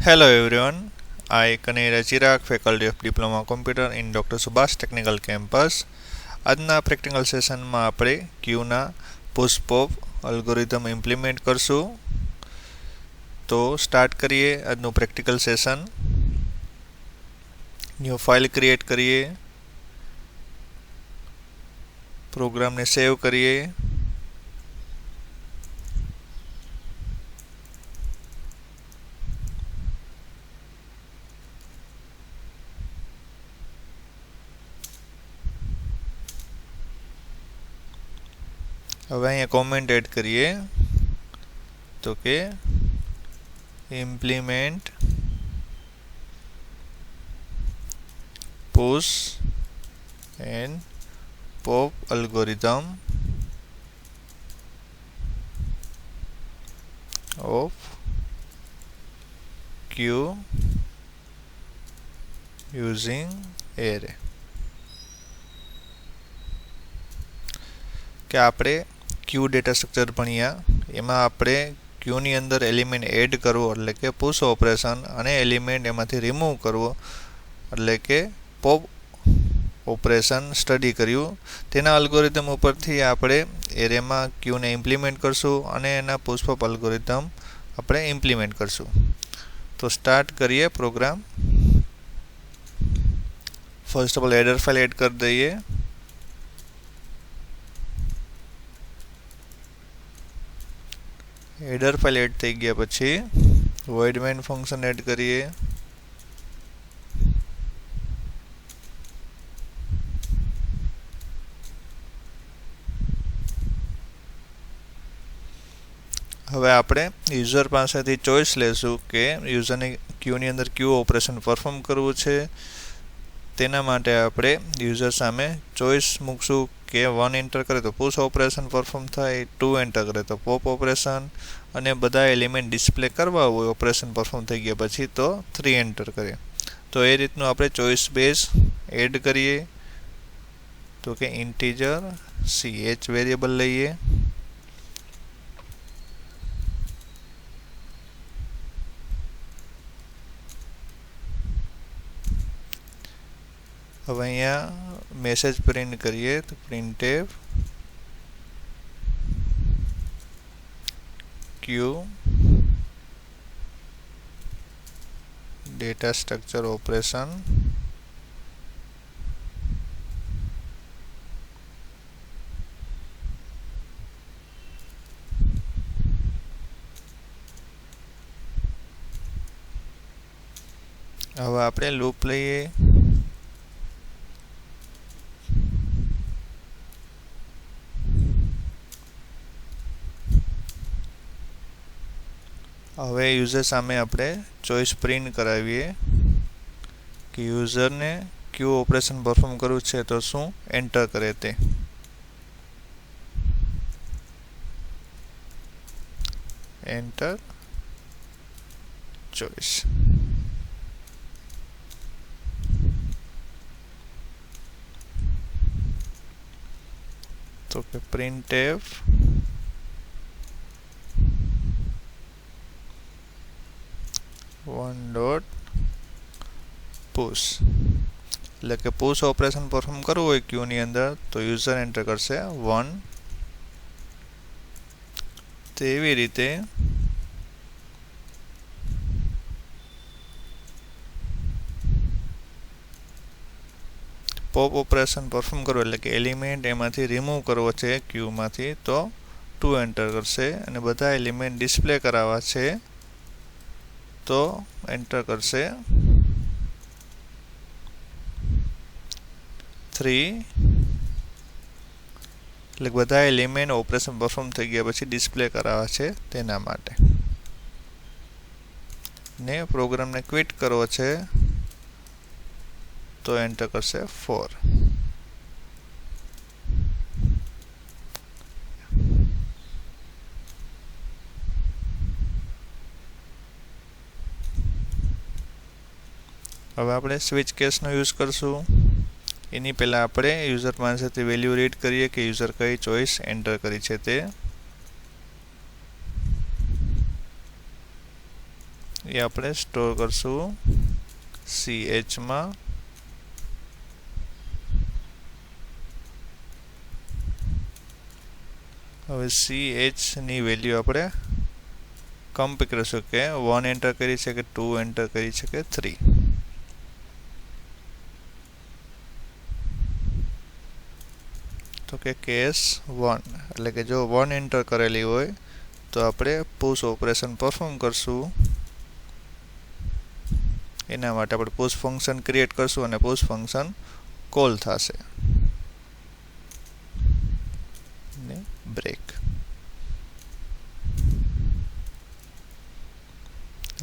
Hello everyone, I Kanira Chirag, Faculty of Diploma Computer in Dr. Subhash Technical Campus. આજના practical સેશનમાં આપણે ક્યુના push pop algorithm implement કરશું. તો start કરીએ આજનું practical session. New file create કરીએ, પ્રોગ્રામને સેવ કરીએ. હવે અહીંયા કોમેન્ટ એડ કરીએ તો કે implement push and pop algorithm of Q using array. કે આપણે ક્યુ ડેટા સ્ટ્રક્ચર ભણ્યા, એમાં આપણે ક્યુની અંદર એલિમેન્ટ એડ કરવો એટલે કે પુશ ઓપરેશન, અને એલિમેન્ટ એમાંથી રિમૂવ કરવો એટલે કે પોપ ઓપરેશન સ્ટડી કર્યું. તેના અલ્ગોરિધમ ઉપરથી આપણે એરેમાં ક્યુને ઇમ્પ્લિમેન્ટ કરશું અને એના પુશ પોપ અલ્ગોરિધમ આપણે ઇમ્પ્લિમેન્ટ કરશું. તો સ્ટાર્ટ કરીએ program. First of all header file add કરી દઈએ. હેડર ફાઇલ એડ થઈ ગયા પછી void main ફંક્શન એડ કરીએ. હવે આપણે યુઝર પાસેથી ચોઈસ લેશું કે યુઝરને ક્યુની અંદર ક્યુ ઓપરેશન પરફોર્મ કરવું છે. તેના માટે આપણે યુઝર સામે ચોઈસ મૂકશું કે 1 એન્ટર કરે તો પુશ ઓપરેશન પરફોર્મ થાય, 2 એન્ટર કરે તો પોપ ઓપરેશન, અને બધા એલિમેન્ટ ડિસ્પ્લે કરવા હોય ઓપરેશન પરફોર્મ થઈ ગયા પછી તો 3 એન્ટર કરીએ. તો એ રીતનું આપણે ચોઈસ બેઝ એડ કરીએ. તો કે ઇન્ટીજર ch વેરિયેબલ લઈએ. હવે અહીંયા મેસેજ પ્રિન્ટ કરીએ તો printf ક્યુ ડેટા સ્ટ્રક્ચર ઓપરેશન હવે આપણે લૂપ લઈએ. હવે યુઝર સામે આપણે ચોઈસ પ્રિન્ટ કરાવીએ કે યુઝરને ક્યુ ઓપરેશન પરફોર્મ કરવું છે તો શું એન્ટર કરે તે. Enter choice. તો કે printf push એટલે કે પુશ ઓપરેશન પરફોર્મ કરવું હોય ક્યુની અંદર તો યુઝર એન્ટર કરશે 1. તેવી રીતે પોપ ઓપરેશન પરફોર્મ કરવું એટલે કે એલિમેન્ટ એમાંથી રિમૂવ કરવો છે ક્યુમાંથી તો 2 એન્ટર કરશે, અને બધા એલિમેન્ટ ડિસ્પ્લે કરાવવા છે તો એન્ટર કરશે 3. એટલે બધા એલિમેન્ટ ઓપરેશન પરફોર્મ થઈ ગયા પછી ડિસ્પ્લે કરાવવા છે તેના માટે. ને પ્રોગ્રામને ક્વિટ કરવો છે તો એન્ટર કરશે 4. હવે આપણે સ્વિચ કેસનો યુઝ કરશું. એની પહેલાં આપણે યુઝર પાસેથી વેલ્યુ રીડ કરીએ કે યુઝર કઈ ચોઈસ એન્ટર કરી છે તે. એ આપણે સ્ટોર કરશું CH માં. હવે CH ની વેલ્યુ આપણે કમ્પેર કરીશું કે 1 એન્ટર કરી છે કે 2 એન્ટર કરી છે કે 3. તો કે કેસ 1 એટલે કે જો 1 એન્ટર કરેલી હોય તો આપણે પુશ ઓપરેશન પરફોર્મ કરશું. એના માટે આપણે પુશ ફંક્શન ક્રિએટ કરશું અને પુશ ફંક્શન કોલ થશે. ને બ્રેક.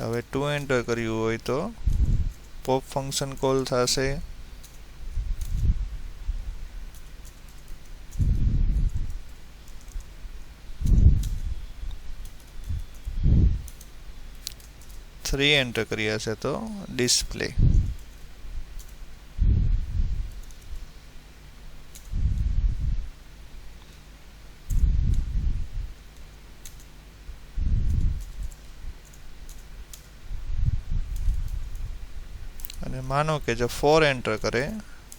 હવે 2 એન્ટર કર્યું હોય તો પોપ ફંક્શન કોલ થશે. થ્રી એન્ટર કર્યા છે તો ડિસ્પ્લે. અને માનો કે જો 4 એન્ટર કરે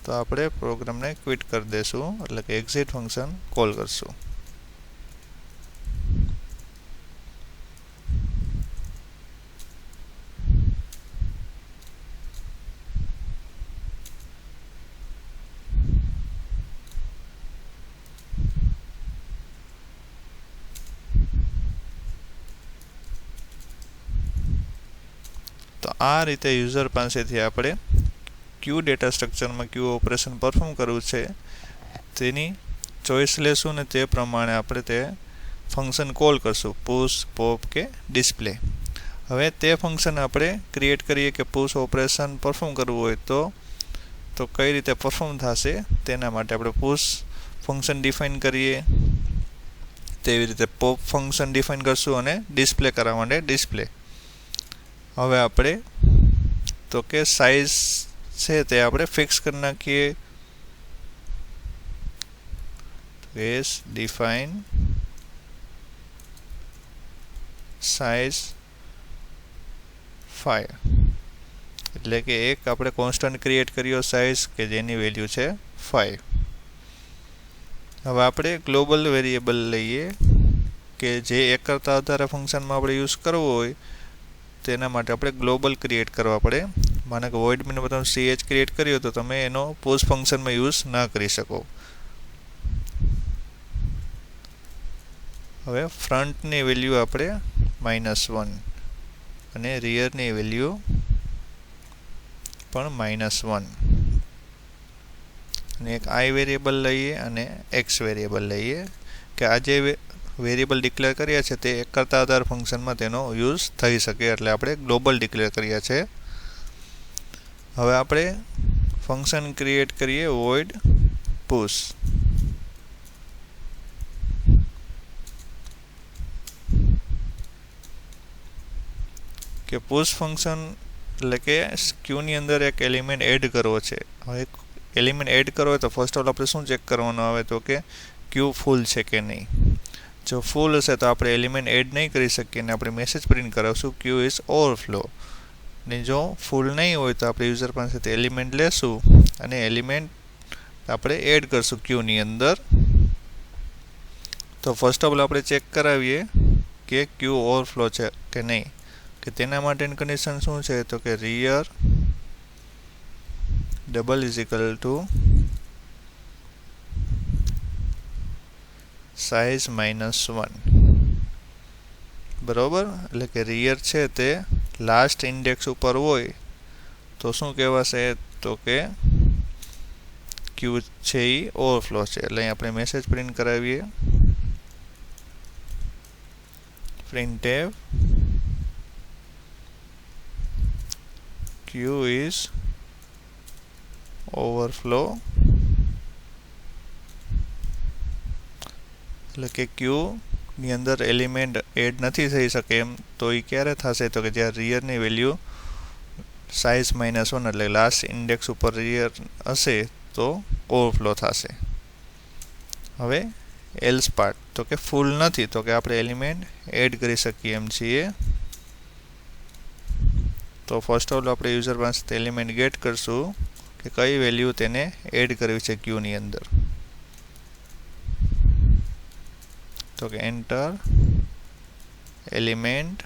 તો આપણે પ્રોગ્રામને ક્વિટ કરી દેશું એટલે કે એક્ઝિટ ફંક્શન કોલ કરશું. તો આ રીતે યુઝર પાસેથી આપણે ક્યુ ડેટા સ્ટ્રક્ચરમાં ક્યુ ઓપરેશન પરફોર્મ કરવું છે તેની ચોઈસ લેશું ને તે પ્રમાણે આપણે તે ફંક્શન કોલ કરશું પુશ, પોપ કે ડિસ્પ્લે. હવે તે ફંક્શન આપણે ક્રિએટ કરીએ કે પુશ ઓપરેશન પરફોર્મ કરવું હોય તો કઈ રીતે પરફોર્મ થશે તેના માટે આપણે પુશ ફંક્શન ડિફાઇન કરીએ. તેવી રીતે પોપ ફંક્શન ડિફાઇન કરશું અને ડિસ્પ્લે કરવા માટે ડિસ્પ્લે. હવે આપણે તો કે સાઇઝ છે તે આપણે ફિક્સ કરી નાખીએ. કેસ ડિફાઇન સાઇઝ 5 એટલે કે એક આપણે કોન્સ્ટન્ટ ક્રિએટ કર્યો સાઇઝ કે જેની વેલ્યુ છે 5. હવે આપણે ગ્લોબલ વેરિયેબલ લઈએ કે જે એક કરતાં વધારે ફંક્શનમાં આપણે યુઝ કરવો હોય તેના માટે આપણે ગ્લોબલ ક્રિએટ કરવા પડે. માનો કે વોઇડ મેન તમે CH ક્રિએટ કર્યો તો તમે એનો પુશ ફંક્શનમાં યુઝ ના કરી શકો. હવે ફ્રન્ટની વેલ્યુ આપણે -1 અને રિયરની વેલ્યુ પણ -1 અને એક I વેરિયેબલ લઈએ અને X વેરિયેબલ લઈએ કે આ જે વેરિયેબલ ડિક્લેર કર્યા છે તે એક કરતાં વધારે ફંક્શનમાં તેનો યુઝ થઈ શકે એટલે આપણે ગ્લોબલ ડિક્લેર કર્યા છે. હવે આપણે ફંક્શન ક્રિએટ કરીએ void push. કે પુશ ફંક્શન એટલે કે ક્યુની અંદર એક એલિમેન્ટ એડ કરવો છે. હવે એલિમેન્ટ એડ કરવો હોય તો ફર્સ્ટ ઓફ ઓલ આપણે શું ચેક કરવાનું આવે તો કે ક્યુ ફૂલ છે કે નહીં. જો ફૂલ હશે તો આપણે એલિમેન્ટ એડ નહીં કરી શકીએ અને આપણે મેસેજ પ્રિન્ટ કરાવશું ક્યુ ઇઝ ઓવરફ્લો. ને જો ફૂલ નહીં હોય તો આપણે યુઝર પાસેથી એલિમેન્ટ લેશું અને એલિમેન્ટ આપણે એડ કરશું ક્યુની અંદર. તો ફર્સ્ટ ઓફ ઓલ આપણે ચેક કરાવીએ કે ક્યુ ઓવરફ્લો છે કે નહીં. કે તેના માટેની કન્ડિશન શું છે તો કે rear double is equal to size -1 બરોબર. એટલે કે rear છે તે લાસ્ટ ઇન્ડેક્સ ઉપર હોય તો શું કહેવાશે તો કે ક્યુ છે એ ઓવરફ્લો છે. એટલે અહીં આપણે મેસેજ પ્રિન્ટ કરાવીએ printf Q is overflow. એટલે કે Q ની અંદર એલિમેન્ટ એડ નથી થઈ શકે એમ તો એ ક્યારે થશે તો કે જ્યારે રિયરની વેલ્યુ સાઇઝ -1 એટલે લાસ્ટ ઇન્ડેક્સ ઉપર રિયર હશે તો ઓવરફ્લો થશે. હવે એલ્સ પાર્ટ તો કે ફૂલ નથી તો કે આપણે એલિમેન્ટ એડ કરી શકીએ એમ છીએ. તો ફર્સ્ટ ઓફ ઓલ આપણે યુઝર પાસેથી એલિમેન્ટ ગેટ કરશું કે કઈ વેલ્યુ તેને એડ કરવી છે ક્યુની અંદર. તો કે એન્ટર એલિમેન્ટ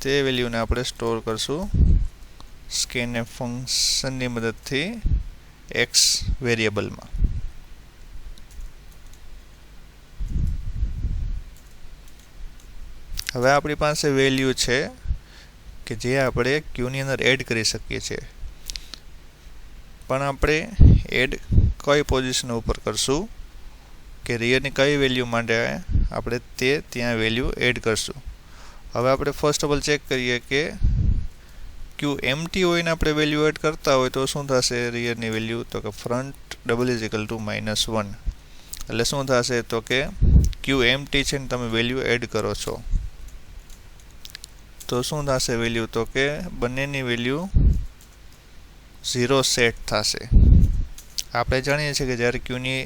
તે વેલ્યુને આપણે સ્ટોર કરશું સ્કેનએફ ફંક્શનની મદદથી એક્સ વેરિયેબલમાં. હવે આપણી પાસે વેલ્યુ છે કે જે આપણે ક્યુની અંદર એડ કરી શકીએ છીએ, પણ આપણે એડ કઈ પોઝિશન ઉપર કરશું કે રિયરની કઈ વેલ્યુ માટે આપણે તે ત્યાં વેલ્યુ એડ કરશું. હવે આપણે ફર્સ્ટ ઓફ ઓલ ચેક કરીએ કે ક્યુ એમટી હોય ને આપણે વેલ્યુ એડ કરતા હોય તો શું થશે રિયરની વેલ્યુ. તો કે front double is equal to -1. એટલે શું થશે તો કે ક્યુ એમટી છે ને તમે વેલ્યુ એડ કરો છો તો શું થશે વેલ્યુ. તો કે બંનેની વેલ્યુ 0 સેટ થશે. આપણે જાણીએ છીએ કે જ્યારે ક્યુની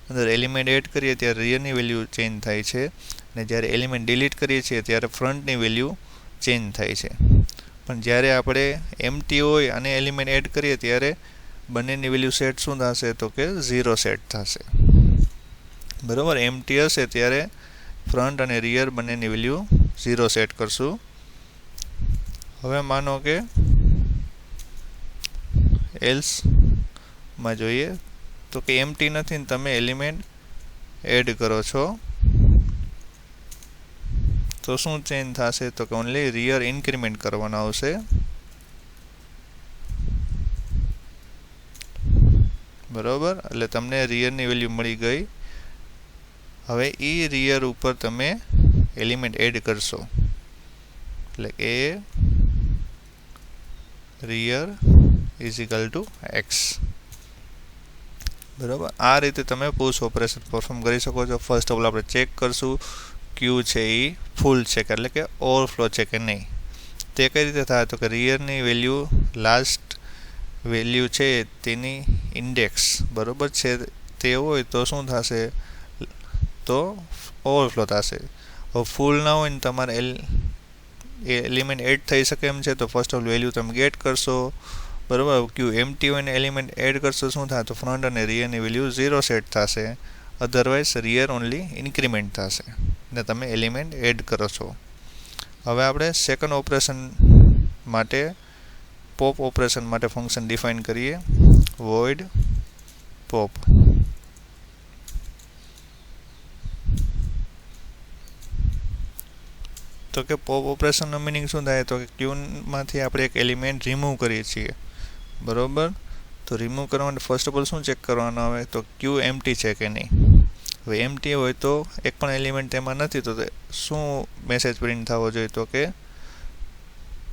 અંદર એલિમેન્ટ એડ કરીએ ત્યારે રિયરની વેલ્યુ ચેન્જ થાય છે અને જ્યારે એલિમેન્ટ ડિલીટ કરીએ છીએ ત્યારે ફ્રન્ટની વેલ્યુ ચેન્જ થાય છે. પણ જ્યારે આપણે એમટી હોય અને એલિમેન્ટ એડ કરીએ ત્યારે બંનેની વેલ્યુ સેટ શું થશે તો કે 0 સેટ થશે. બરાબર, એમટી હશે ત્યારે ફ્રન્ટ અને રિયર બંનેની વેલ્યુ 0 સેટ કરશું. હવે માનો કે એલ્સ માં જોઈએ તો કે એમટી નથી ને તમે એલિમેન્ટ એડ કરો છો તો શું ચેન્જ થશે તો કે ઓનલી રિયર ઇન્ક્રીમેન્ટ કરવાનો આવશે. બરોબર, એટલે તમને રિયરની વેલ્યુ મળી ગઈ. હવે એ રિયર ઉપર તમે એલિમેન્ટ એડ કરશો એટલે કે rear is equal to x. બરાબર, આ રીતે તમે પુશ ઓપરેશન પરફોર્મ કરી શકો છો. ફર્સ્ટ ઓફ ઓલ આપણે ચેક કરશું ક્યુ છે એ ફૂલ છે કે એટલે કે ઓવરફ્લો છે કે નહીં. તે કઈ રીતે થાય તો કે રિયરની વેલ્યુ લાસ્ટ વેલ્યુ છે તેની ઇન્ડેક્સ બરાબર છે તે હોય તો શું થશે તો ઓવરફ્લો થશે. હવે ફૂલ ના હોય ને તમારે એલિમેન્ટ એડ થઈ શકે એમ છે તો ફર્સ્ટ ઓફ વેલ્યુ તમે ગેટ કરશો. બરાબર, ક્યુ એમટી હોય ને એલિમેન્ટ એડ કરશો શું થાય તો ફ્રન્ટ અને રિયરની વેલ્યુ 0 સેટ થશે. અધરવાઇઝ રિયર ઓનલી ઇન્ક્રીમેન્ટ થશે ને તમે એલિમેન્ટ એડ કરો છો. હવે આપણે સેકન્ડ ઓપરેશન માટે પોપ ઓપરેશન માટે ફંક્શન ડિફાઇન કરીએ void pop. તો કે પોપ ઓપરેશનનો મિનિંગ શું થાય તો કે ક્યુમાંથી આપણે એક એલિમેન્ટ રિમૂવ કરીએ છીએ. બરોબર, તો રિમૂવ કરવા માટે ફર્સ્ટ ઓફ ઓલ શું ચેક કરવાનું આવે તો ક્યુ એમટી છે કે નહીં. હવે એમટી હોય તો એક પણ એલિમેન્ટ તેમાં નથી તો શું મેસેજ પ્રિન્ટ થવો જોઈએ તો કે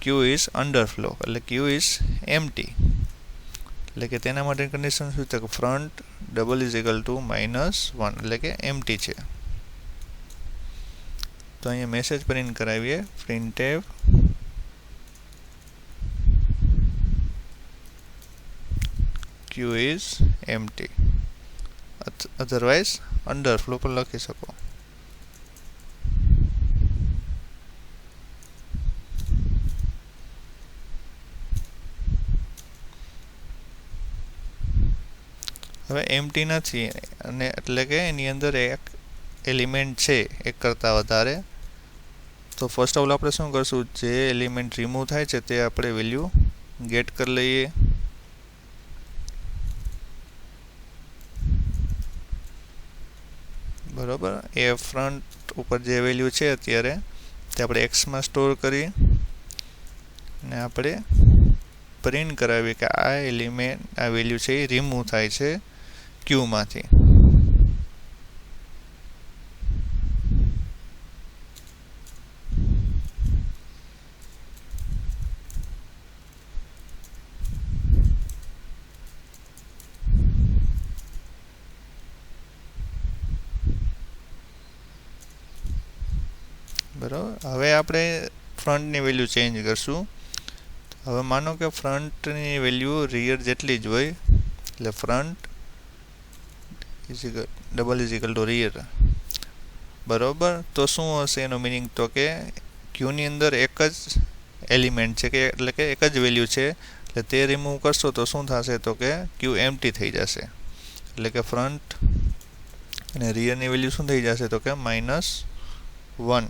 ક્યુ ઇઝ અંડરફ્લો એટલે ક્યુ ઇઝ એમટી. એટલે કે તેના માટે કન્ડિશન શું છે કે front double is equal to -1 એટલે કે એમટી છે. તો અહીંયા મેસેજ પ્રિન્ટ કરાવીએ printf q is empty, otherwise underflow પર લખી શકો. હવે એમ્પ્ટી નથી અને એટલે કે એની અંદર એક એલિમેન્ટ છે એક કરતાં વધારે. તો ફર્સ્ટ ઓફ ઓલ આપણે શું કરશું જે એલિમેન્ટ રિમૂવ થાય છે તે આપણે વેલ્યુ ગેટ કરી લઈએ. બરાબર, એ ફ્રન્ટ ઉપર જે વેલ્યુ છે અત્યારે તે આપણે એક્સમાં સ્ટોર કરી અને આપણે પ્રિન્ટ કરાવીએ કે આ એલિમેન્ટ આ વેલ્યુ છે એ રિમૂવ થાય છે ક્યુમાંથી. બરાબર, હવે આપણે ફ્રન્ટની વેલ્યુ ચેન્જ કરશું. હવે માનો કે ફ્રન્ટની વેલ્યુ રિયર જેટલી જ હોય એટલે front double is equal to rear. બરોબર. તો શું હશે એનો મિનિંગ? તો કે ક્યુની અંદર એક જ એલિમેન્ટ છે, કે એટલે કે એક જ વેલ્યુ છે, એટલે તે રિમૂવ કરશો તો શું થશે? તો કે ક્યુ એમ્પ્ટી થઈ જશે. એટલે કે ફ્રન્ટ અને રિયરની વેલ્યુ શું થઈ જશે? તો કે -1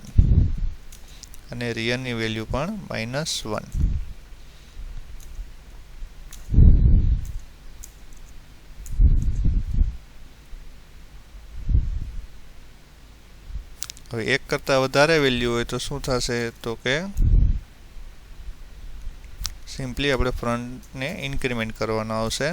અને રિયરની વેલ્યુ પણ -1. હવે એક કરતાં વધારે વેલ્યુ હોય તો શું થશે? તો કે સિમ્પલી આપણે ફ્રન્ટને ઇન્ક્રીમેન્ટ કરવાનો આવશે.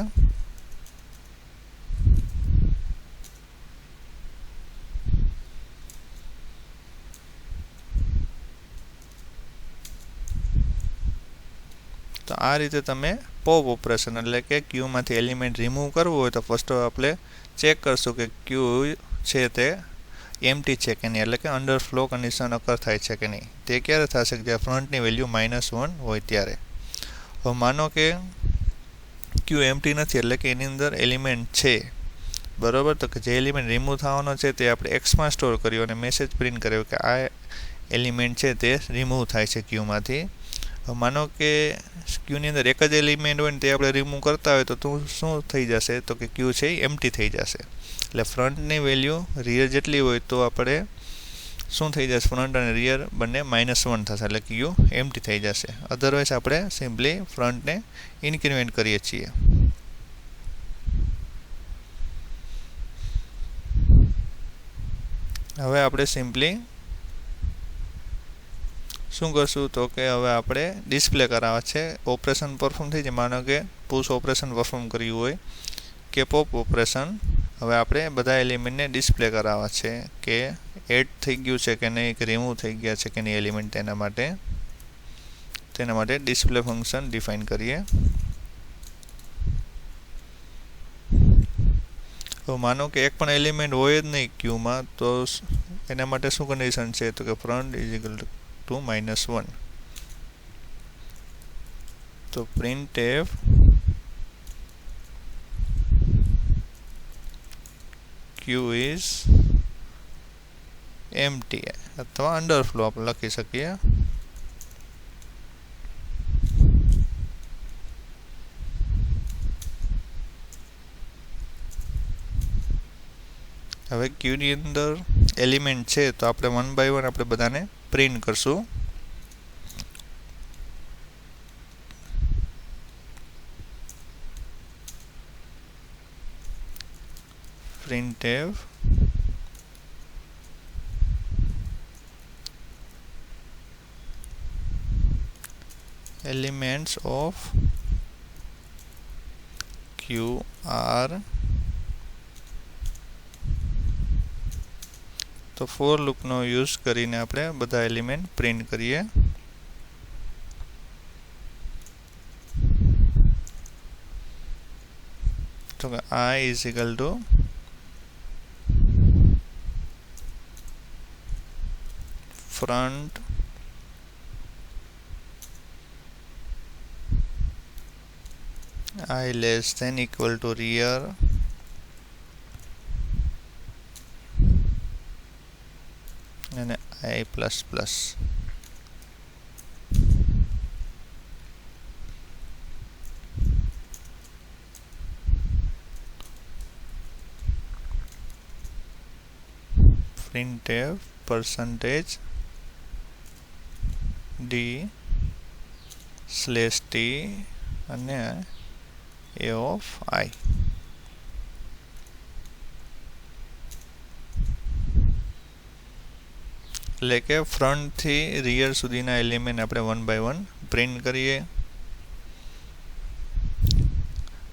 તો આ રીતે તમે પોપ ઓપરેશન એટલે કે ક્યુમાંથી એલિમેન્ટ રિમૂવ કરવું હોય તો ફર્સ્ટ આપણે ચેક કરશું કે ક્યુ છે તે એમ્પ્ટી છે કે નહીં, એટલે કે અંડરફ્લો કન્ડિશન અકર થાય છે કે નહીં. તે ક્યારે થશે? કે જ્યારે ફ્રન્ટની વેલ્યુ -1 હોય ત્યારે. હવે માનો કે ક્યુ એમ્પ્ટી નથી, એટલે કે એની અંદર એલિમેન્ટ છે, બરોબર. તો કે જે એલિમેન્ટ રિમૂવ થવાનો છે તે આપણે એક્સમાં સ્ટોર કર્યો અને મેસેજ પ્રિન્ટ કર્યો કે આ એલિમેન્ટ છે તે રિમૂવ થાય છે ક્યુમાંથી. માનો કે ક્યુની અંદર એક જ એલિમેન્ટ હોય ને તે આપણે રિમૂવ કરતા હોય તો શું થઈ જશે? તો કે ક્યુ છે એ એમ્પ્ટી થઈ જશે. એટલે ફ્રન્ટની વેલ્યુ રિયર જેટલી હોય તો આપણે શું થઈ જશે? ફ્રન્ટ અને રિયર બંને -1 થશે, એટલે ક્યુ એમ્પ્ટી થઈ જશે. અધરવાઇઝ આપણે સિમ્પલી ફ્રન્ટને ઇન્ક્રીમેન્ટ કરીએ છીએ. હવે આપણે સિમ્પલી શું કરશું? તો કે હવે આપણે ડિસ્પ્લે કરાવવા છે. ઓપરેશન પરફોર્મ થઈ જાય. માનો કે પુશ ઓપરેશન પરફોર્મ કર્યું હોય કે પોપ ઓપરેશન. હવે આપણે બધા એલિમેન્ટને ડિસ્પ્લે કરાવવા છે કે એડ થઈ ગયું છે કે નહીં, કે રિમૂવ થઈ ગયા છે કે નહીં એલિમેન્ટ. તેના માટે ડિસ્પ્લે ફંક્શન ડિફાઇન કરીએ. તો માનો કે એક પણ એલિમેન્ટ હોય જ નહીં ક્યુમાં, તો એના માટે શું કન્ડિશન છે? તો કે ફ્રન્ટ = -1. તો printf q is empty અથવા અંડરફ્લો આપણે લખી શકીએ. હવે ક્યુની અંદર એલિમેન્ટ છે તો આપણે 1 by 1 આપણે બધાને પ્રિન્ટ કરશું. printf elements of q are, તો ફોર લૂપનો યુઝ કરીને આપણે બધા એલિમેન્ટ પ્રિન્ટ કરીએ. તો કે I is equal to front I less than equal to rear અને I plus plus. printf %d/t અને a of I. એટલે કે ફ્રન્ટથી રિયર સુધીના એલિમેન્ટ આપણે 1 by 1 પ્રિન્ટ કરીએ.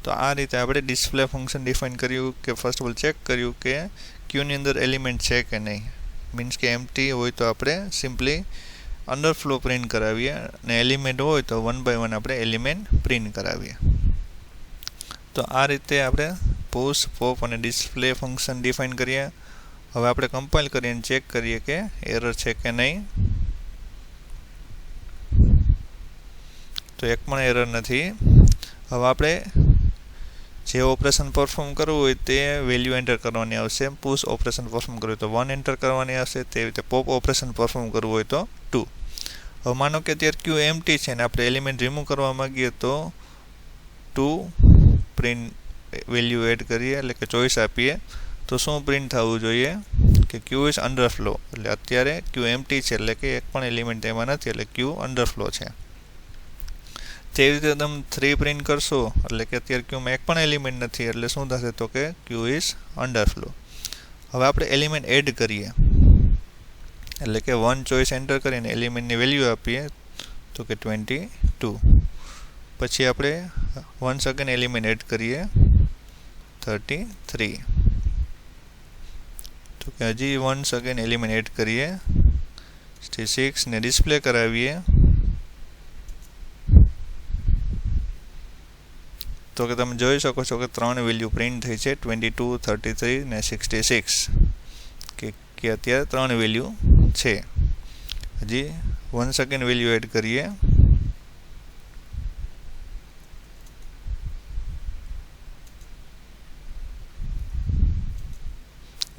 તો આ રીતે આપણે ડિસ્પ્લે ફંક્શન ડિફાઇન કર્યું કે ફર્સ્ટ ઓફ ઓલ ચેક કર્યું કે ક્યુની અંદર એલિમેન્ટ છે કે નહીં. મીન્સ કે એમ્પ્ટી હોય તો આપણે સિમ્પલી અંડરફ્લો પ્રિન્ટ કરાવીએ અને એલિમેન્ટ હોય તો 1 by 1 આપણે એલિમેન્ટ પ્રિન્ટ કરાવીએ. તો આ રીતે આપણે પુશ, પોપ અને ડિસ્પ્લે ફંક્શન ડિફાઇન કરીએ. હવે આપણે કમ્પાઇલ કરીને ચેક કરીએ કે એરર છે કે નહીં. તો એક પણ એરર નથી. હવે આપણે જે ઓપરેશન પરફોર્મ કરવું હોય તે વેલ્યુ એન્ટર કરવાની આવશે. પુશ ઓપરેશન પરફોર્મ કરવું હોય તો 1 એન્ટર કરવાની આવશે. તે રીતે પોપ ઓપરેશન પરફોર્મ કરવું હોય તો 2. હવે માનો કે અત્યારે ક્યુ એમ્પ્ટી છે ને આપણે એલિમેન્ટ રિમૂવ કરવા માંગીએ તો 2 પ્રિન્ટ વેલ્યુ એડ કરીએ, એટલે કે ચોઈસ આપીએ તો શું પ્રિન્ટ થવું જોઈએ કે ક્યુ ઇઝ અંડરફ્લો. એટલે અત્યારે ક્યુ એમ્પ્ટી છે, એટલે કે એક પણ એલિમેન્ટ એમાં નથી, એટલે ક્યુ અંડરફ્લો છે. તેવી રીતે તમે 3 પ્રિન્ટ કરશો એટલે કે અત્યારે ક્યુમાં એક પણ એલિમેન્ટ નથી, એટલે શું થશે તો કે ક્યુ ઇઝ અંડરફ્લો. હવે આપણે એલિમેન્ટ એડ કરીએ, એટલે કે 1 ચોઈસ એન્ટર કરીને એલિમેન્ટની વેલ્યુ આપીએ તો કે 22. પછી આપણે વન્સ અગેન એલિમેન્ટ એડ કરીએ 33. તો કે હજી વન્સ અગેન એલિમેન્ટ એડ કરીએ 66 ને ડિસ્પ્લે કરાવીએ તો કે તમે જોઈ શકો છો કે 3 વેલ્યુ પ્રિન્ટ થઈ છે, 22, 33 ને 66, કે અત્યારે 3 વેલ્યુ છે. હજી વન્સ અગેન વેલ્યુ એડ કરીએ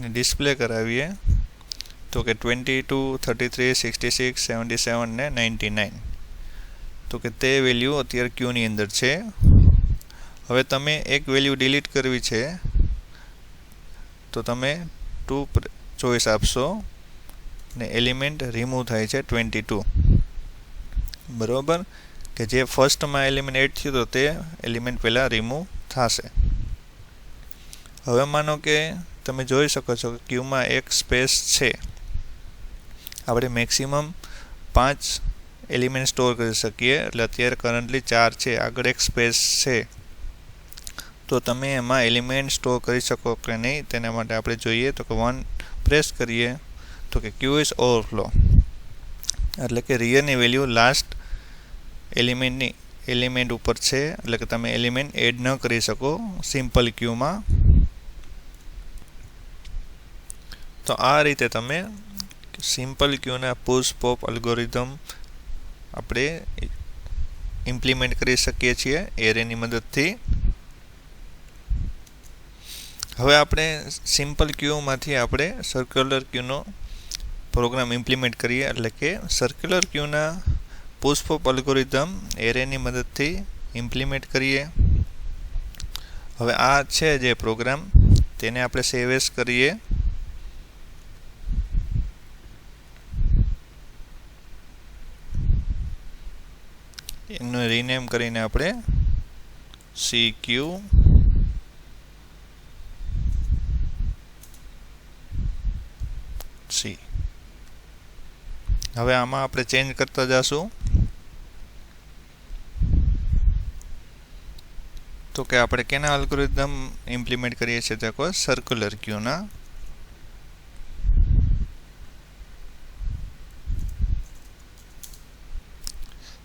ને ડિસ્પ્લે કરાવીએ તો કે 22, 33, 66, 77 ને 99. તો કે તે વેલ્યુ અત્યારે ક્યુની અંદર છે. હવે તમે એક વેલ્યુ ડિલીટ કરવી છે તો તમે 2 ચોઈસ આપશો ને એલિમેન્ટ રિમૂવ થાય છે 22. બરાબર, કે જે ફર્સ્ટમાં એલિમેન્ટ એડ થયું તો તે એલિમેન્ટ પહેલાં રિમૂવ થશે. હવે માનો કે તમે જોઈ શકો છો કે ક્યુમાં એક સ્પેસ છે, આપણે મેક્સિમમ 5 એલિમેન્ટ સ્ટોર કરી શકીએ, એટલે અત્યારે કરન્ટલી 4 છે, આગળ એક સ્પેસ છે, તો તમે એમાં એલિમેન્ટ સ્ટોર કરી શકો કે નહીં તેના માટે આપણે જોઈએ તો કે 1 પ્રેસ કરીએ તો કે ક્યુ ઇઝ ઓવરફ્લો, એટલે કે રિયલની વેલ્યુ લાસ્ટ એલિમેન્ટ ઉપર છે, એટલે કે તમે એલિમેન્ટ એડ ન કરી શકો સિમ્પલ ક્યુમાં. તો આ રીતે તમે સિમ્પલ ક્યુના પુશ પોપ અલ્ગોરિધમ આપણે ઇમ્પ્લિમેન્ટ કરી શકીએ છીએ એરેની મદદથી. હવે આપણે સિમ્પલ ક્યુમાંથી આપણે સર્ક્યુલર ક્યુનો પ્રોગ્રામ ઇમ્પ્લિમેન્ટ કરીએ, એટલે કે સર્ક્યુલર ક્યુના પુશ પોપ અલ્ગોરિધમ એરેની મદદથી ઇમ્પ્લિમેન્ટ કરીએ. હવે આ છે જે પ્રોગ્રામ, તેને આપણે સેવ એઝ કરીએ. એનું રીનેમ કરીને આપણે CQ C. હવે આમાં આપણે ચેન્જ કરતા જશું તો કે આપણે કેના અલ્ગોરિધમ ઇમ્પ્લિમેન્ટ કરીએ છીએ તો કે સર્ક્યુલર ક્યુના.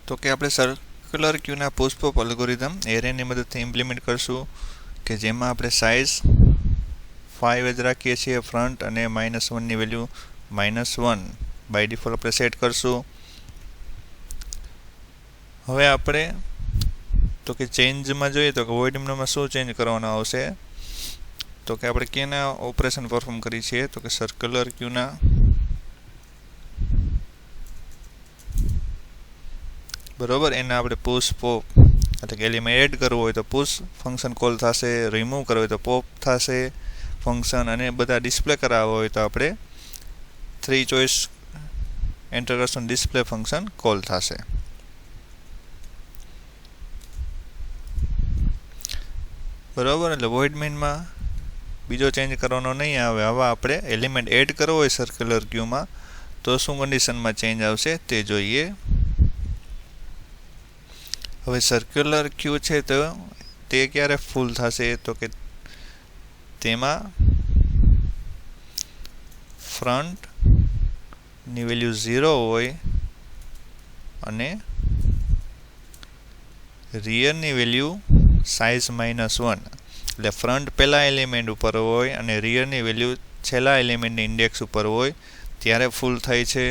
તો કે આપણે સર્ક્યુલર ક્યુના પુશ પોપ અલ્ગોરિધમ એરેની મદદથી ઇમ્પ્લિમેન્ટ કરશું, કે જેમાં આપણે સાઇઝ 5 જ રાખીએ છીએ ફ્રન્ટ અને -1 ની વેલ્યુ -1 બાય ડિફોલ્ટ આપણે સેટ કરશું. હવે આપણે તો કે ચેન્જમાં જોઈએ તો કે વોઇડ મેનૂમાં શું ચેન્જ કરવાનો આવશે તો કે આપણે કેના ઓપરેશન પરફોર્મ કરી છીએ તો કે સર્ક્યુલર ક્યુના. બરોબર, એને આપણે પુશ પોપ એટલે કે એલિમેન્ટ એડ કરવું હોય તો પુશ ફંક્શન કોલ થશે, રિમૂવ કરવું હોય તો પોપ થશે ફંક્શન, અને બધા ડિસ્પ્લે કરાવવા હોય તો આપણે 3 ચોઈસ એન્ટર કરશું ડિસ્પ્લે ફંક્શન કોલ થશે. બરાબર, એટલે વોઇડ મેઇનમાં બીજો ચેન્જ કરવાનો નહીં આવે. હવે આપણે એલિમેન્ટ એડ કરવો હોય સર્ક્યુલર ક્યુમાં તો શું કન્ડિશનમાં ચેન્જ આવશે તે જોઈએ. હવે સર્ક્યુલર ક્યુ છે તો તે ક્યારે ફૂલ થશે તો કે તેમાં ફ્રન્ટની વેલ્યુ 0 હોય અને રિયરની વેલ્યુ સાઇઝ -1, એટલે ફ્રન્ટ પહેલા એલિમેન્ટ ઉપર હોય અને રિયરની વેલ્યુ છેલ્લા એલિમેન્ટની ઇન્ડેક્સ ઉપર હોય ત્યારે ફૂલ થાય છે.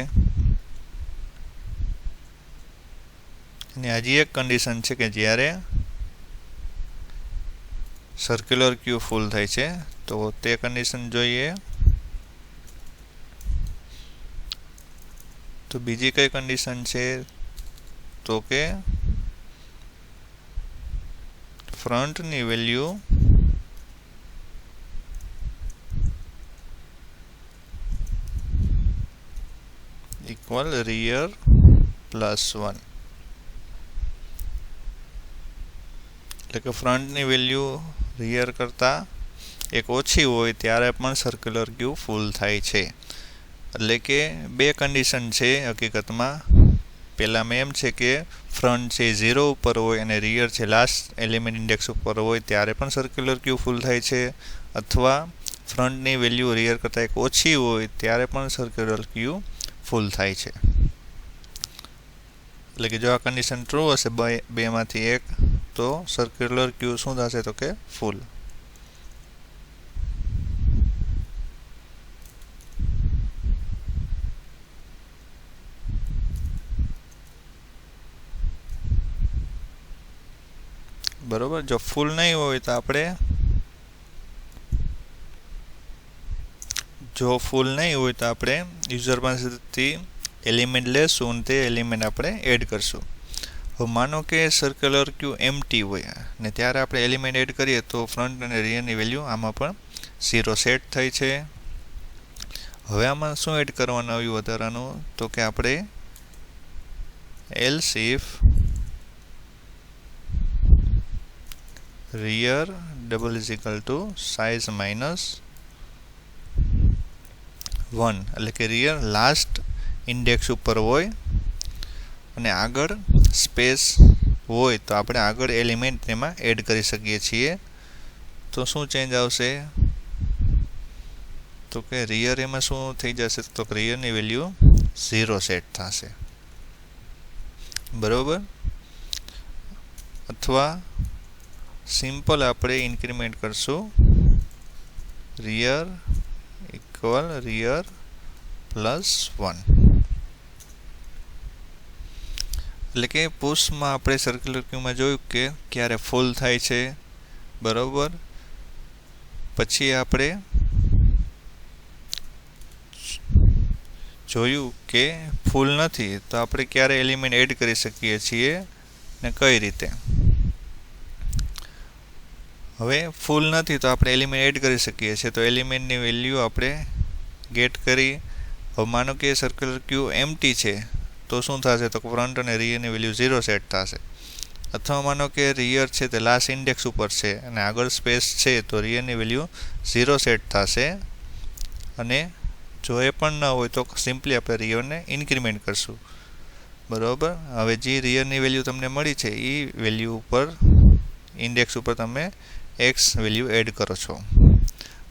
અને હજી એક કન્ડિશન છે કે જ્યારે સર્ક્યુલર ક્યુ ફૂલ થાય છે, તો તે કન્ડિશન જોઈએ. તો બીજી કઈ કન્ડિશન છે તો કે ફ્રન્ટની વેલ્યુ ઇક્વલ રિયર +1. એટલે કે ફ્રન્ટની વેલ્યુ રિયર કરતાં એક ઓછી હોય ત્યારે પણ સર્ક્યુલર ક્યુ ફૂલ થાય છે. એટલે કે બે કન્ડિશન છે હકીકતમાં. પહેલામાં એમ છે કે ફ્રન્ટ છે 0 ઉપર હોય અને રિયર છે લાસ્ટ એલિમેન્ટ ઇન્ડેક્સ ઉપર હોય ત્યારે પણ સર્ક્યુલર ક્યુ ફૂલ થાય છે, અથવા ફ્રન્ટની વેલ્યુ રિયર કરતાં એક ઓછી હોય ત્યારે પણ સર્ક્યુલર ક્યુ ફૂલ થાય છે. એટલે કે જો આ કન્ડિશન ટ્રુ હશે બેમાંથી એક, તો સર્ક્યુલર ક્યુ શું થશે તો કે ફૂલ. બરોબર. જો ફૂલ નહીં હોય તો આપણે યુઝર પાસેથી એલિમેન્ટ લેશું અને તે એલિમેન્ટ આપણે એડ કરશું. હવે માનો કે સર્ક્યુલર ક્યુ એમ્પ્ટી હોય ને ત્યારે આપણે એલિમેન્ટ એડ કરીએ તો ફ્રન્ટ અને રિયરની વેલ્યુ આમાં પણ 0 સેટ થઈ છે. હવે આમાં શું એડ કરવાનું આવ્યું વધારાનું તો કે આપણે એલ્સ ઇફ rear =size -1, એટલે કે રિયર લાસ્ટ ઇન્ડેક્સ ઉપર હોય અને આગળ સ્પેસ હોય તો આપણે આગળ એલિમેન્ટ તેમાં એડ કરી શકીએ છીએ. તો શું ચેન્જ આવશે તો કે રિયર એમાં શું થઈ જશે તો કે રિયરની વેલ્યુ 0 સેટ થશે. બરોબર. અથવા સિમ્પલ આપણે ઇન્ક્રીમેન્ટ કરશું રિયર ઇક્વલ રિયર +1. એટલે કે પુશમાં આપણે સર્ક્યુલર ક્યુમાં જોયું કે ક્યારે ફૂલ થાય છે. બરોબર. પછી આપણે જોયું કે ફૂલ નથી તો આપણે ક્યારે એલિમેન્ટ એડ કરી શકીએ છીએ ને કઈ રીતે. હવે ફૂલ નથી તો આપણે એલિમેન્ટ એડ કરી શકીએ છીએ, તો એલિમેન્ટની વેલ્યુ આપણે ગેટ કરી. હવે માનો કે સર્ક્યુલર ક્યુ એમ્પ્ટી છે તો શું થશે તો ફ્રન્ટ અને રિયરની વેલ્યુ 0 સેટ થશે. અથવા માનો કે રિયર છે તે લાસ્ટ ઇન્ડેક્સ ઉપર છે અને આગળ સ્પેસ છે તો રિયરની વેલ્યુ 0 સેટ થશે. અને જો એ પણ ન હોય તો સિમ્પલી આપણે રિયરને ઇન્ક્રીમેન્ટ કરશું. બરાબર. હવે જે રિયરની વેલ્યુ તમને મળી છે એ વેલ્યુ ઉપર ઇન્ડેક્સ ઉપર તમે x વેલ્યુ એડ કરો છો.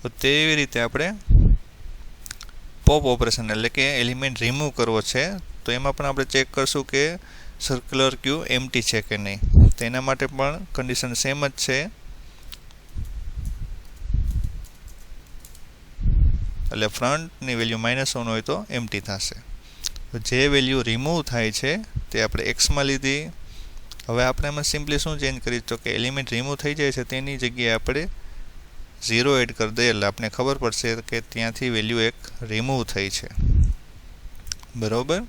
તો તેવી રીતે આપણે પોપ ઓપરેશન એટલે કે એલિમેન્ટ રિમૂવ કરવો છે તો એમાં પણ આપણે ચેક કરશું કે સર્ક્યુલર ક્યુ એમ્પ્ટી છે કે નહીં. તેના માટે પણ કન્ડિશન સેમ જ છે. એટલે ફ્રન્ટની વેલ્યુ -1 હોય તો એમ્પ્ટી થશે. જે વેલ્યુ રિમૂવ થાય છે તે આપણે એક્સમાં લીધી. હવે આપણે એમાં સિમ્પલી શું ચેન્જ કરીએ તો કે એલિમેન્ટ રિમૂવ થઈ જાય છે તેની જગ્યાએ આપણે 0 એડ કરી દઈએ એટલે આપણે ખબર પડશે કે ત્યાંથી વેલ્યુ એક રિમૂવ થઈ છે. બરાબર.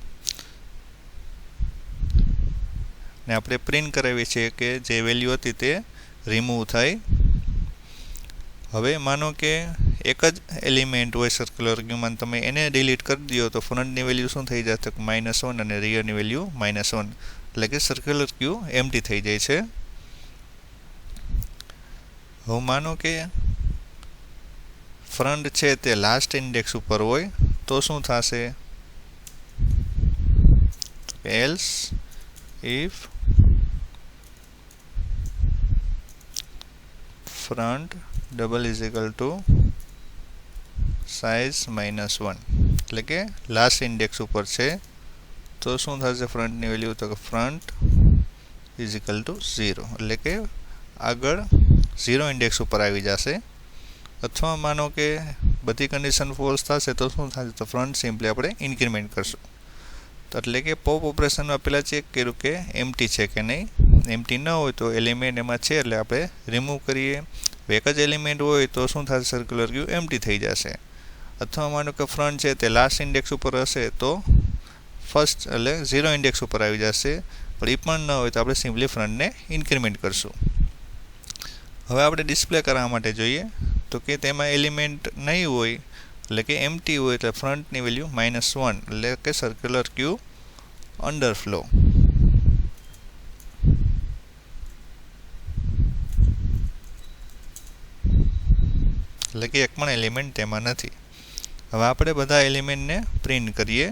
ને આપણે પ્રિન્ટ કરાવીએ છીએ કે જે વેલ્યુ હતી તે રિમૂવ થઈ. હવે માનો કે એક જ એલિમેન્ટ હોય સર્ક્યુલર ક્યુમાં તમે એને ડિલીટ કરી દો તો ફ્રન્ટની વેલ્યુ શું થઈ જશે -1 અને રિયરની વેલ્યુ -1. એટલે કે સર્ક્યુલર ક્યુ એમ્પ્ટી થઈ જાય છે. હવે માનો કે ફ્રન્ટ છે તે લાસ્ટ ઇન્ડેક્સ ઉપર હોય તો શું થશે એલ્સ ઇફ front size -1, એટલે કે લાસ્ટ ઇન્ડેક્સ ઉપર છે તો શું થશે ફ્રન્ટની વેલ્યુ તો કે front = 0, એટલે કે આગળ 0 ઇન્ડેક્સ ઉપર આવી જશે. અથવા માનો કે બધી કન્ડિશન ફોલ્સ થશે તો શું થશે તો ફ્રન્ટ સિમ્પલી આપણે ઇન્ક્રીમેન્ટ કરશું. તો એટલે કે પોપ ઓપરેશનમાં પહેલાં ચેક કર્યું કે એમ્પ્ટી છે કે નહીં. એમ્પ્ટી ન હોય તો એલિમેન્ટ એમાં છે એટલે આપણે રિમૂવ કરીએ. એક જ એલિમેન્ટ હોય તો શું થશે, સર્ક્યુલર ક્યુ એમ્પ્ટી થઈ જશે. અથવા માનો કે ફ્રન્ટ છે તે લાસ્ટ ઇન્ડેક્સ ઉપર હશે તો ફર્સ્ટ એટલે 0 ઇન્ડેક્સ ઉપર આવી જશે. પણ એ પણ ન હોય તો આપણે સિમ્પલી ફ્રન્ટને ઇન્ક્રીમેન્ટ કરશું. હવે આપણે ડિસ્પ્લે કરવા માટે જોઈએ તો કે તેમાં એલિમેન્ટ નહીં હોય એટલે કે એમ્પ્ટી હોય એટલે ફ્રન્ટની વેલ્યુ -1 એટલે કે સર્ક્યુલર ક્યુ અંડરફ્લો. એટલે કે એક પણ એલિમેન્ટ તેમાં નથી. હવે આપણે બધા એલિમેન્ટને પ્રિન્ટ કરીએ.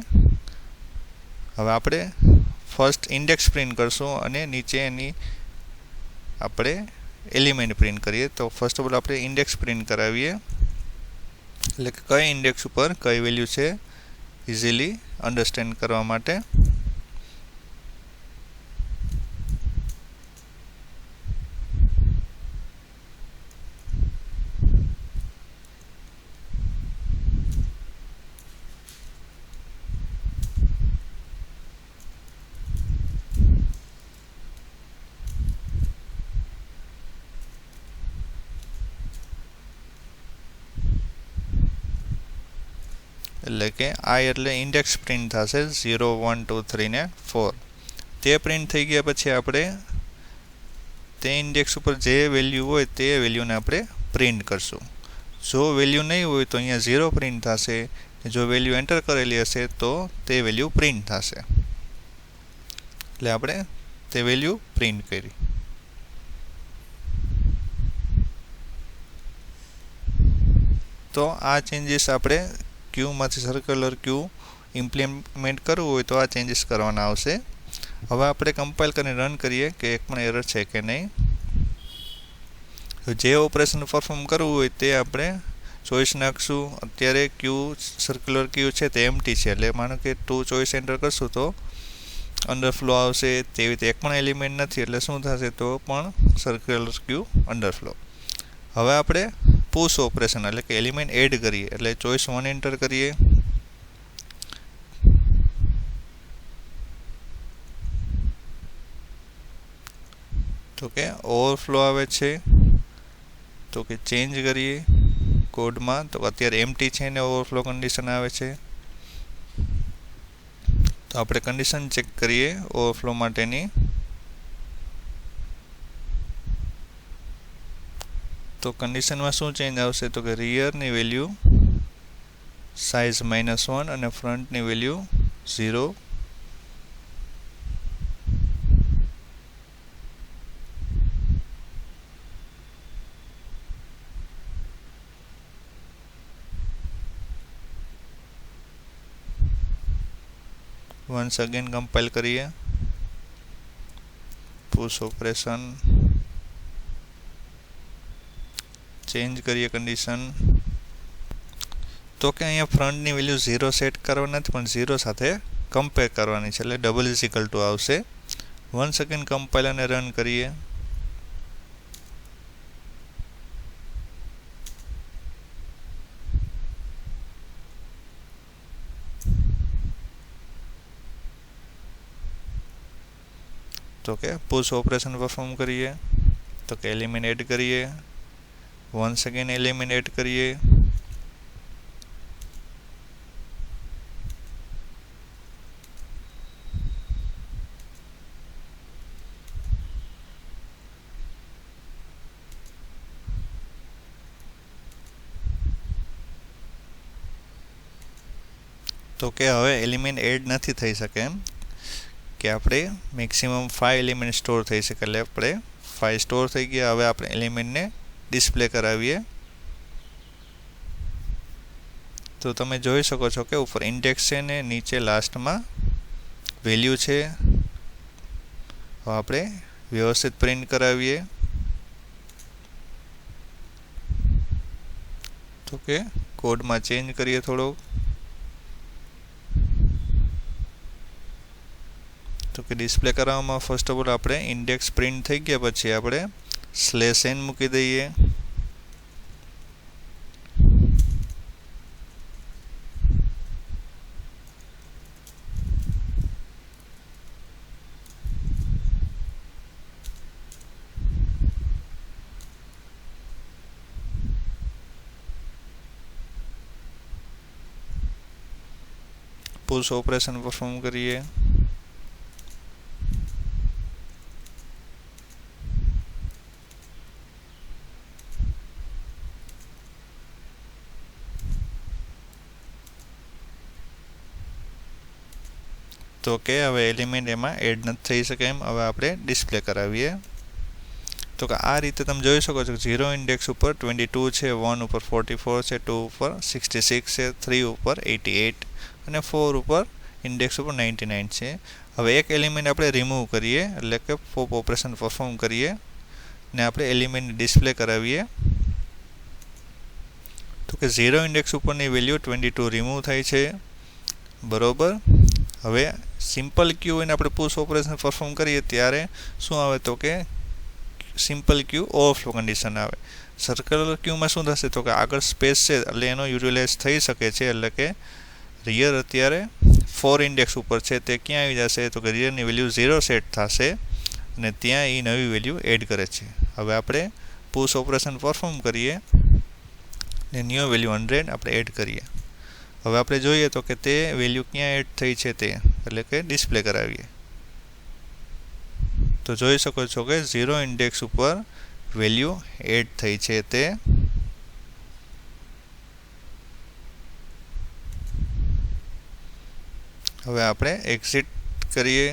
હવે આપણે ફર્સ્ટ ઇન્ડેક્સ પ્રિન્ટ કરશું અને નીચે એની આપણે એલિમેન્ટ પ્રિન્ટ કરીએ. તો ફર્સ્ટ ઓફ ઓલ આપણે ઇન્ડેક્સ પ્રિન્ટ કરાવીએ એટલે કે કઈ ઇન્ડેક્સ ઉપર કઈ વેલ્યુ છે ઇઝીલી અન્ડરસ્ટેન્ડ કરવા માટે. એટલે કે I એટલે ઇન્ડેક્સ પ્રિન્ટ થશે 0 1 2 3 ને 4. તે પ્રિન્ટ થઈ ગયા પછી આપણે તે ઇન્ડેક્સ ઉપર જે વેલ્યુ હોય તે વેલ્યુને આપણે પ્રિન્ટ કરશું. જો વેલ્યુ નહીં હોય તો અહીંયા 0 પ્રિન્ટ થશે. જો વેલ્યુ એન્ટર કરેલી હશે તો તે વેલ્યુ પ્રિન્ટ થશે. એટલે આપણે તે વેલ્યુ પ્રિન્ટ કરી. તો આ ચેન્જીસ આપણે ક્યુમાંથી સર્ક્યુલર ક્યુ ઇમ્પ્લિમેન્ટ કરવું હોય તો આ ચેન્જીસ કરવાના આવશે. હવે આપણે કમ્પાઇલ કરીને રન કરીએ કે એક પણ એરર છે કે નહીં. જે ઓપરેશન પરફોર્મ કરવું હોય તે આપણે ચોઈસ નાખશું. અત્યારે ક્યુ સર્ક્યુલર ક્યુ છે તે એમ્પ્ટી છે એટલે માનો કે 2 ચોઈસ એન્ટર કરશું તો અંડરફ્લો આવશે. તેવી રીતે એક પણ એલિમેન્ટ નથી એટલે શું થશે તો પણ સર્ક્યુલર ક્યુ અંડરફ્લો. હવે આપણે પુશ ઓપરેશન એટલે કે એલિમેન્ટ એડ કરીએ એટલે ચોઈસ 1 એન્ટર કરીએ. તો કે ઓવરફ્લો આવે છે. તો કે ચેન્જ કરીએ કોડમાં તો અત્યારે એમ્પ્ટી છે ને ઓવરફ્લો કન્ડિશન આવે છે. તો આપણે કન્ડિશન ચેક કરીએ ઓવરફ્લો માટેની. તો કન્ડિશનમાં શું ચેન્જ આવશે તો કે રિયરની વેલ્યુ સાઇઝ -1 અને ફ્રન્ટની વેલ્યુ 0. વન્સ અગેન કમ્પાઇલ કરીએ. પુશ ઓપરેશન ચેન્જ કરીએ કન્ડિશન. તો કે અહીંયા ફ્રન્ટની વેલ્યુ 0 સેટ કરવાની નથી પણ 0 સાથે કમ્પેર કરવાની છે એટલે ડબલ ઇઝ ઇક્વલ ટુ આવશે. વન્સ અગેન કમ્પાઇલ અને રન કરીએ. તો કે પુશ ઓપરેશન પરફોર્મ કરીએ. તો કે એલિમેન્ટ એડ કરીએ. વન્સ અગેન એલિમેન્ટ એડ કરીએ. તો કે હવે એલિમેન્ટ એડ નથી થઈ શકે એમ કે આપણે મેક્સિમમ 5 એલિમેન્ટ સ્ટોર થઈ શકે એટલે આપણે 5 સ્ટોર થઈ ગયા. હવે આપણે એલિમેન્ટને ડિસ્પ્લે કરાવીએ. તો તમે જોઈ શકો છો કે ઉપર ઇન્ડેક્સ છે ને નીચે લાસ્ટમાં વેલ્યુ છે. હવે આપણે વ્યવસ્થિત પ્રિન્ટ કરાવીએ. તો કે કોડમાં ચેન્જ કરીએ થોડો. તો કે ડિસ્પ્લે કરવામાં ફર્સ્ટ ઓફ ઓલ આપણે ઇન્ડેક્સ પ્રિન્ટ થઈ ગયા પછી આપણે /n મૂકી દઈએ. પુશ ઓપરેશન પરફોર્મ કરીએ. તો કે હવે એલિમેન્ટ એમાં એડ નથી થઈ શકે એમ. હવે આપણે ડિસ્પ્લે કરાવીએ. તો કે આ રીતે તમે જોઈ શકો છો કે 0 ઇન્ડેક્સ ઉપર 22 છે, 1 ઉપર 44 છે, 2 ઉપર 66 છે, 3 ઉપર 88 અને 4 ઉપર ઇન્ડેક્સ ઉપર 99 છે. હવે એક એલિમેન્ટ આપણે રિમૂવ કરીએ, એટલે કે પોપ ઓપરેશન પરફોર્મ કરીએ ને આપણે એલિમેન્ટ ડિસ્પ્લે કરાવીએ. તો કે 0 ઇન્ડેક્સ ઉપરની વેલ્યુ 22 રિમૂવ થાય છે. બરોબર. હવે સિમ્પલ ક્યુ એને આપણે પુશ ઓપરેશન પરફોર્મ કરીએ ત્યારે શું આવે તો કે સિમ્પલ ક્યુ ઓવરફ્લો કન્ડિશન આવે. સર્ક્યુલર ક્યુમાં શું થશે તો કે આગળ સ્પેસ છે એટલે એનો યુટિલાઇઝ થઈ શકે છે. એટલે કે રિયર અત્યારે 4 ઇન્ડેક્સ ઉપર છે, તે ક્યાં આવી જશે તો કે રિયરની વેલ્યુ 0 સેટ થશે અને ત્યાં એ નવી વેલ્યુ એડ કરે છે. હવે આપણે પુશ ઓપરેશન પરફોર્મ કરીએ ને ન્યૂ વેલ્યુ 100 આપણે એડ કરીએ. હવે આપણે જોઈએ તો કે તે વેલ્યુ ક્યાં એડ થઈ છે તે, એટલે કે ડિસ્પ્લે કરાવીએ. તો જોઈ શકો છો કે 0 ઇન્ડેક્સ ઉપર વેલ્યુ એડ થઈ છે તે. હવે આપણે એક્ઝિટ કરીએ.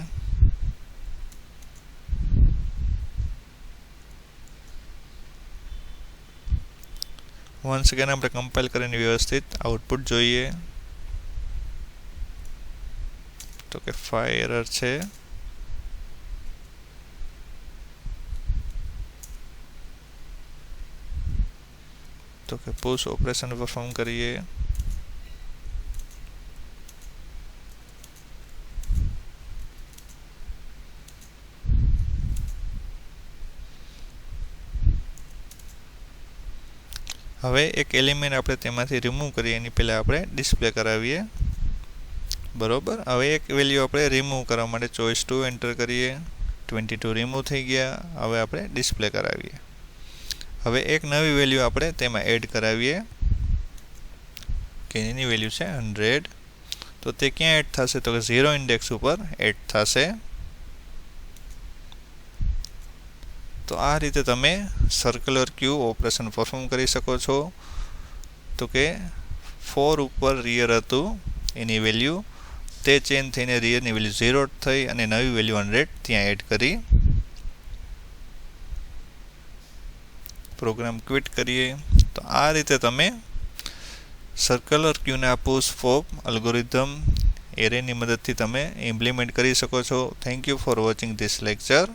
વન્સ અગેન આપણે કમ્પાઇલ કરીને વ્યવસ્થિત આઉટપુટ જોઈએ તો કે 5 એરર છે. તો કે પુશ ઓપરેશન પરફોર્મ કરીએ. હવે એક એલિમેન્ટ આપણે તેમાંથી રિમૂવ કરીએ એની પહેલાં આપણે ડિસ્પ્લે કરાવીએ. બરોબર. હવે એક વેલ્યુ આપણે રિમૂવ કરવા માટે ચોઇસ 2 એન્ટર કરીએ. 22 રિમૂવ થઈ ગયા. હવે આપણે ડિસ્પ્લે કરાવીએ. હવે એક નવી વેલ્યુ આપણે તેમાં એડ કરાવીએ કે એની વેલ્યુ છે 100. તો તે ક્યાં એડ થશે તો કે 0 ઇન્ડેક્સ ઉપર એડ થશે. તો આ રીતે તમે સર્ક્યુલર ક્યુ ઓપરેશન પરફોર્મ કરી શકો છો. તો કે 4 ઉપર રિયર હતું એની વેલ્યુ, તે ચેન્જ થઈને રિયરની વેલ્યુ 0 થઈ અને નવી વેલ્યુ 100 ત્યાં એડ કરી. પ્રોગ્રામ ક્વિટ કરીએ. તો આ રીતે તમે સર્ક્યુલર ક્યુના પુશ પોપ અલ્ગોરિધમ એરેની મદદથી તમે ઇમ્પ્લિમેન્ટ કરી શકો છો. Thank you for watching this lecture.